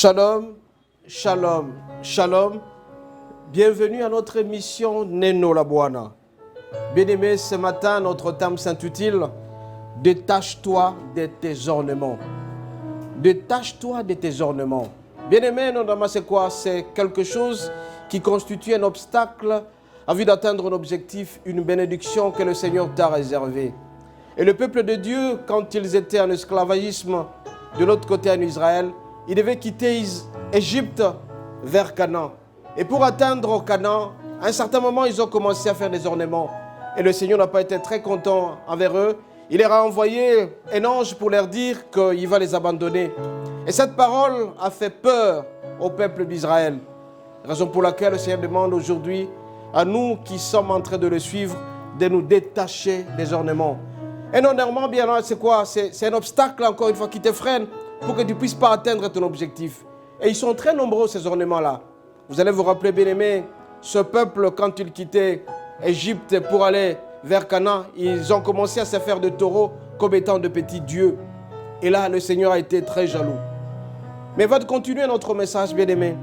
Shalom, shalom, shalom. Bienvenue à notre émission Neno la Buana. Bien-aimés, ce matin, notre thème s'intitule « Détache-toi de tes ornements ». Détache-toi de tes ornements. Bien-aimés, c'est quoi? C'est quelque chose qui constitue un obstacle en vue d'atteindre un objectif, une bénédiction que le Seigneur t'a réservée. Et le peuple de Dieu, quand ils étaient en esclavagisme de l'autre côté en Israël, ils devaient quitter Égypte vers Canaan. Et pour atteindre Canaan, à un certain moment, ils ont commencé à faire des ornements. Et le Seigneur n'a pas été très content envers eux. Il leur a envoyé un ange pour leur dire qu'il va les abandonner. Et cette parole a fait peur au peuple d'Israël. Raison pour laquelle le Seigneur demande aujourd'hui à nous qui sommes en train de le suivre de nous détacher des ornements. Un ornement, bien là, c'est quoi? C'est un obstacle, encore une fois, qui te freine pour que tu ne puisses pas atteindre ton objectif. Et ils sont très nombreux, ces ornements-là. Vous allez vous rappeler, bien-aimés, ce peuple, quand il quittait Égypte pour aller vers Canaan, ils ont commencé à se faire de taureaux comme étant de petits dieux. Et là, le Seigneur a été très jaloux. Mais va continuer notre message, bien-aimés.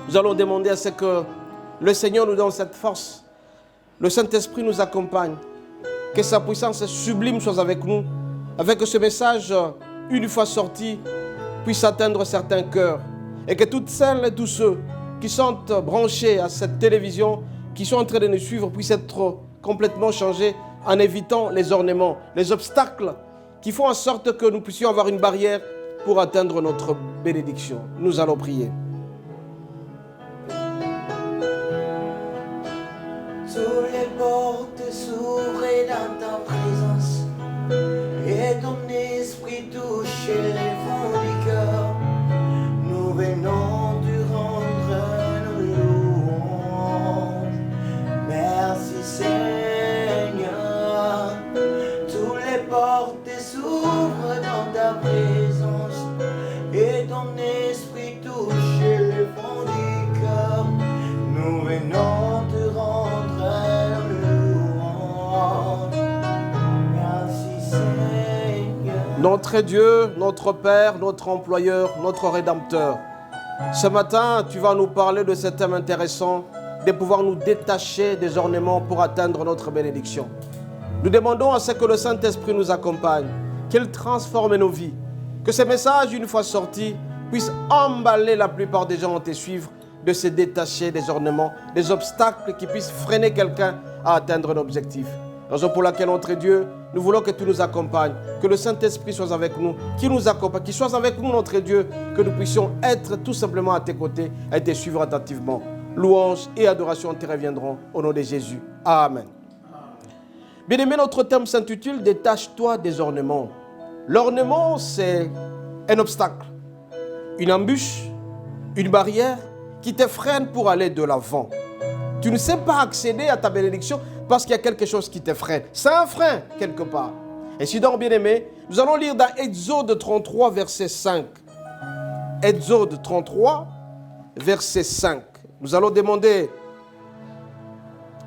Nous allons demander à ce que le Seigneur nous donne cette force. Le Saint-Esprit nous accompagne. Que sa puissance sublime soit avec nous, avec que ce message, une fois sorti, puisse atteindre certains cœurs. Et que toutes celles et tous ceux qui sont branchés à cette télévision, qui sont en train de nous suivre, puissent être complètement changés en évitant les ornements, les obstacles qui font en sorte que nous puissions avoir une barrière pour atteindre notre bénédiction. Nous allons prier. Toutes les portes s'ouvrent dans ta présence et ton esprit touche les fonds du cœur. Nous venons te rendre nos louanges. Merci Seigneur. Toutes les portes s'ouvrent dans ta présence et ton esprit touche les fonds du cœur. Nous venons te rendre Notre Dieu, notre Père, notre employeur, notre Rédempteur. Ce matin, tu vas nous parler de ce thème intéressant, de pouvoir nous détacher des ornements pour atteindre notre bénédiction. Nous demandons à ce que le Saint-Esprit nous accompagne, qu'il transforme nos vies, que ce message, une fois sorti, puisse emballer la plupart des gens à te suivre, de se détacher des ornements, des obstacles qui puissent freiner quelqu'un à atteindre un objectif. Raison pour laquelle, notre Dieu, nous voulons que tu nous accompagnes, que le Saint-Esprit soit avec nous, qu'il nous accompagne, qu'il soit avec nous, notre Dieu, que nous puissions être tout simplement à tes côtés et te suivre attentivement. Louange et adoration te reviendront au nom de Jésus. Amen. Bien-aimé, notre thème s'intitule « Détache-toi des ornements ». L'ornement, c'est un obstacle, une embûche, une barrière qui te freine pour aller de l'avant. Tu ne sais pas accéder à ta bénédiction parce qu'il y a quelque chose qui te freine. C'est un frein quelque part. Et si donc, bien-aimé, nous allons lire dans Exode 33, verset 5. Exode 33, verset 5. Nous allons demander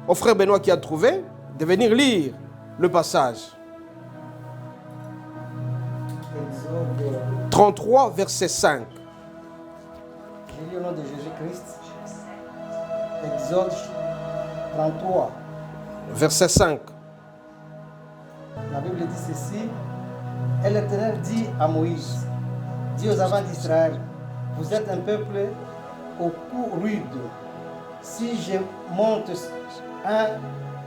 au frère Benoît qui a trouvé de venir lire le passage. Exode 33, verset 5. Je lis au nom de Jésus-Christ. Exode 33. Verset 5. La Bible dit ceci. Et l'Éternel dit à Moïse, dis aux enfants d'Israël, vous êtes un peuple au cou rude. Si je monte un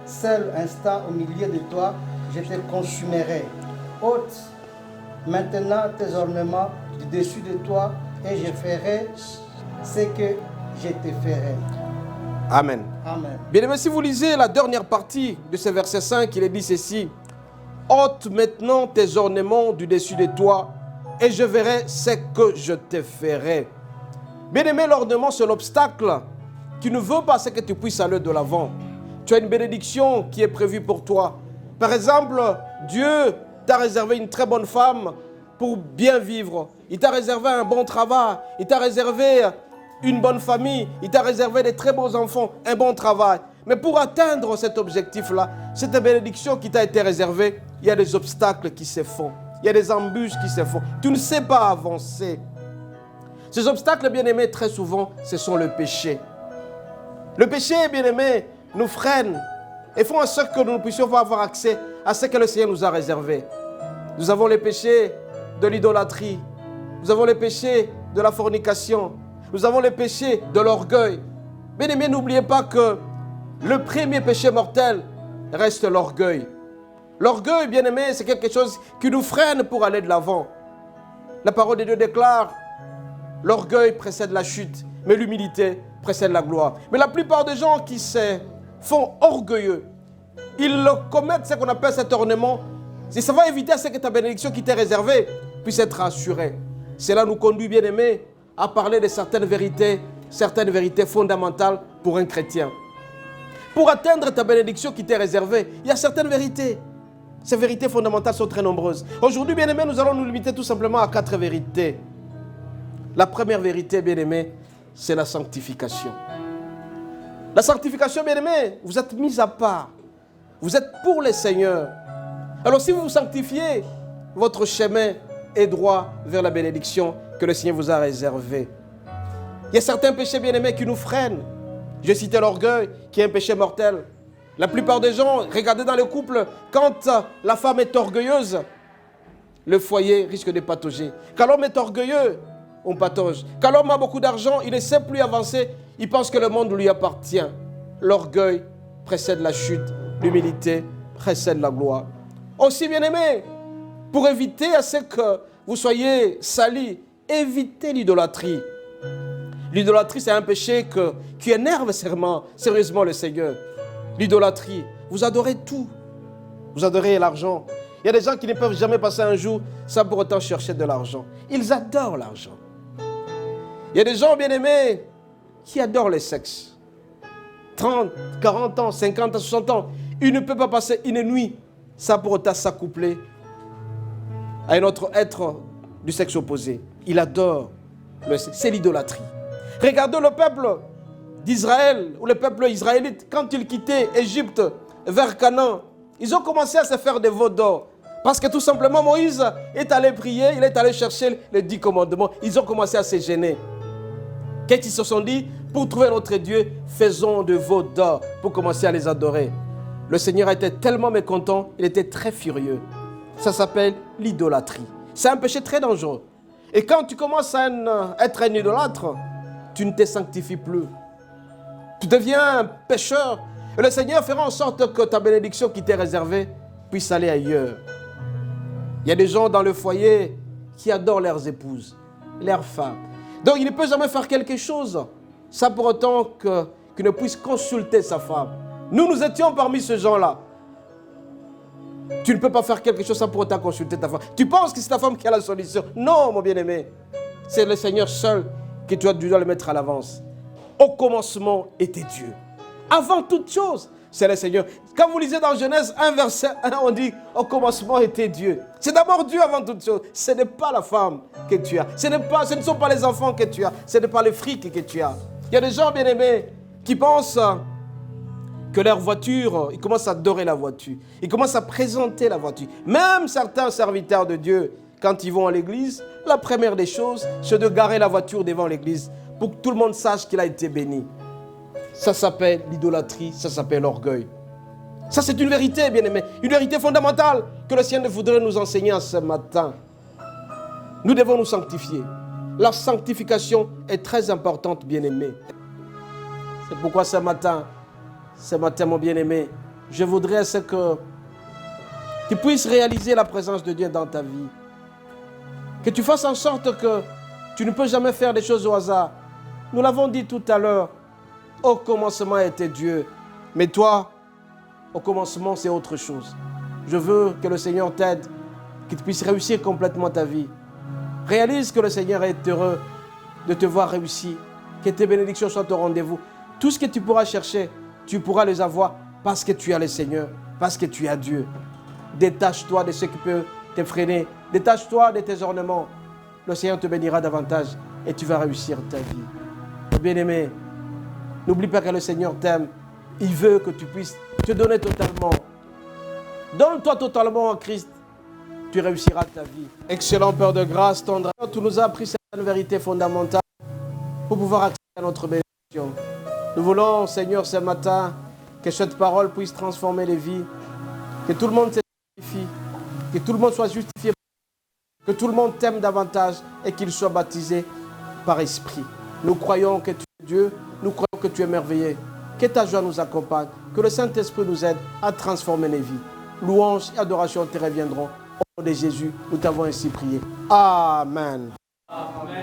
seul instant au milieu de toi, je te consumerai. Ôte maintenant tes ornements du dessus de toi et je ferai ce que je te ferai. Amen. Amen. Bien-aimé, si vous lisez la dernière partie de ce verset 5, il est dit ceci. Ôte maintenant tes ornements du dessus de toi et je verrai ce que je te ferai. Bien-aimé, l'ornement, c'est l'obstacle qui ne veut pas que tu puisses aller de l'avant. Tu as une bénédiction qui est prévue pour toi. Par exemple, Dieu t'a réservé une très bonne femme pour bien vivre. Il t'a réservé un bon travail. Il t'a réservé une bonne famille. Il t'a réservé des très beaux enfants, un bon travail. Mais pour atteindre cet objectif-là, cette bénédiction qui t'a été réservée, il y a des obstacles qui se font. Il y a des embûches qui se font. Tu ne sais pas avancer. Ces obstacles, bien-aimés, très souvent, ce sont le péché. Le péché, bien-aimés, nous freine et font en sorte que nous ne puissions pas avoir accès à ce que le Seigneur nous a réservé. Nous avons les péchés de l'idolâtrie. Nous avons les péchés de la fornication. Nous avons les péchés de l'orgueil. Bien-aimés, n'oubliez pas que le premier péché mortel reste l'orgueil. L'orgueil, bien-aimés, c'est quelque chose qui nous freine pour aller de l'avant. La parole de Dieu déclare, l'orgueil précède la chute, mais l'humilité précède la gloire. Mais la plupart des gens qui se font orgueilleux, ils commettent ce qu'on appelle cet ornement. Et ça va éviter à ce que ta bénédiction qui t'est réservée puisse être assurée. Cela nous conduit, bien-aimés, à parler de certaines vérités fondamentales pour un chrétien. Pour atteindre ta bénédiction qui t'est réservée, il y a certaines vérités. Ces vérités fondamentales sont très nombreuses. Aujourd'hui, bien-aimés, nous allons nous limiter tout simplement à 4 vérités. La première vérité, bien-aimés, c'est la sanctification. La sanctification, bien-aimés, vous êtes mis à part. Vous êtes pour le Seigneur. Alors si vous vous sanctifiez, votre chemin est droit vers la bénédiction que le Seigneur vous a réservée. Il y a certains péchés, bien-aimés, qui nous freinent. Je citais l'orgueil, qui est un péché mortel. La plupart des gens, regardez dans le couple, quand la femme est orgueilleuse, le foyer risque de patauger. Quand l'homme est orgueilleux, on patauge. Quand l'homme a beaucoup d'argent, il ne sait plus avancer, il pense que le monde lui appartient. L'orgueil précède la chute, l'humilité précède la gloire. Aussi, bien-aimés, pour éviter à ce que vous soyez salis, évitez l'idolâtrie. L'idolâtrie, c'est un péché qui énerve sérieusement le Seigneur. L'idolâtrie, vous adorez tout. Vous adorez l'argent. Il y a des gens qui ne peuvent jamais passer un jour sans pour autant chercher de l'argent. Ils adorent l'argent. Il y a des gens, bien-aimés, qui adorent le sexe. 30, 40 ans, 50 ans, 60 ans. Ils ne peuvent pas passer une nuit sans pour autant s'accoupler à un autre être du sexe opposé. Il adore le sexe. C'est l'idolâtrie. Regardez le peuple d'Israël, ou le peuple israélite, quand ils quittaient Égypte vers Canaan, ils ont commencé à se faire des veaux d'or. Parce que tout simplement, Moïse est allé prier, il est allé chercher les 10 commandements. Ils ont commencé à se gêner. Qu'est-ce qu'ils se sont dit? Pour trouver notre Dieu, faisons de veaux d'or pour commencer à les adorer. Le Seigneur était tellement mécontent, il était très furieux. Ça s'appelle l'idolâtrie. C'est un péché très dangereux. Et quand tu commences à être un idolâtre, tu ne te sanctifies plus. Tu deviens un pécheur. Et le Seigneur fera en sorte que ta bénédiction qui t'est réservée puisse aller ailleurs. Il y a des gens dans le foyer qui adorent leurs épouses, leurs femmes. Donc il ne peut jamais faire quelque chose sans pour autant qu'il ne puisse consulter sa femme. Nous étions parmi ces gens-là. Tu ne peux pas faire quelque chose sans pour autant consulter ta femme. Tu penses que c'est ta femme qui a la solution. Non, mon bien-aimé. C'est le Seigneur seul que tu dois le mettre à l'avance. Au commencement était Dieu. Avant toute chose, c'est le Seigneur. Quand vous lisez dans Genèse 1, verset 1, on dit au commencement était Dieu. C'est d'abord Dieu avant toute chose. Ce n'est pas la femme que tu as. Ce ne sont pas les enfants que tu as. Ce n'est pas les frics que tu as. Il y a des gens, bien-aimés, qui pensent que leur voiture, ils commencent à adorer la voiture. Ils commencent à présenter la voiture. Même certains serviteurs de Dieu, quand ils vont à l'église, la première des choses, c'est de garer la voiture devant l'église pour que tout le monde sache qu'il a été béni. Ça s'appelle l'idolâtrie, ça s'appelle l'orgueil. Ça, c'est une vérité, bien-aimés. Une vérité fondamentale que le Seigneur voudrait nous enseigner ce matin. Nous devons nous sanctifier. La sanctification est très importante, bien-aimés. C'est pourquoi ce matin, mon bien-aimé, je voudrais que tu puisses réaliser la présence de Dieu dans ta vie. Que tu fasses en sorte que tu ne peux jamais faire des choses au hasard. Nous l'avons dit tout à l'heure, au commencement était Dieu. Mais toi, au commencement, c'est autre chose. Je veux que le Seigneur t'aide, que tu puisses réussir complètement ta vie. Réalise que le Seigneur est heureux de te voir réussir, que tes bénédictions soient au rendez-vous. Tout ce que tu pourras chercher, tu pourras les avoir parce que tu as le Seigneur, parce que tu as Dieu. Détache-toi de ce qui peut te freiner. Détache-toi de tes ornements. Le Seigneur te bénira davantage et tu vas réussir ta vie. Bien-aimé, n'oublie pas que le Seigneur t'aime. Il veut que tu puisses te donner totalement. Donne-toi totalement en Christ. Tu réussiras ta vie. Excellent Père de grâce, tendre. Tu nous as appris certaines vérités fondamentales. pour pouvoir accéder à notre bénédiction. Nous voulons, Seigneur, ce matin, que cette parole puisse transformer les vies, que tout le monde se justifie, que tout le monde soit justifié, que tout le monde t'aime davantage et qu'il soit baptisé par esprit. Nous croyons que tu es Dieu, nous croyons que tu es merveilleux, que ta joie nous accompagne, que le Saint-Esprit nous aide à transformer les vies. Louange et adoration te reviendront. Au nom de Jésus, nous t'avons ainsi prié. Amen. Amen.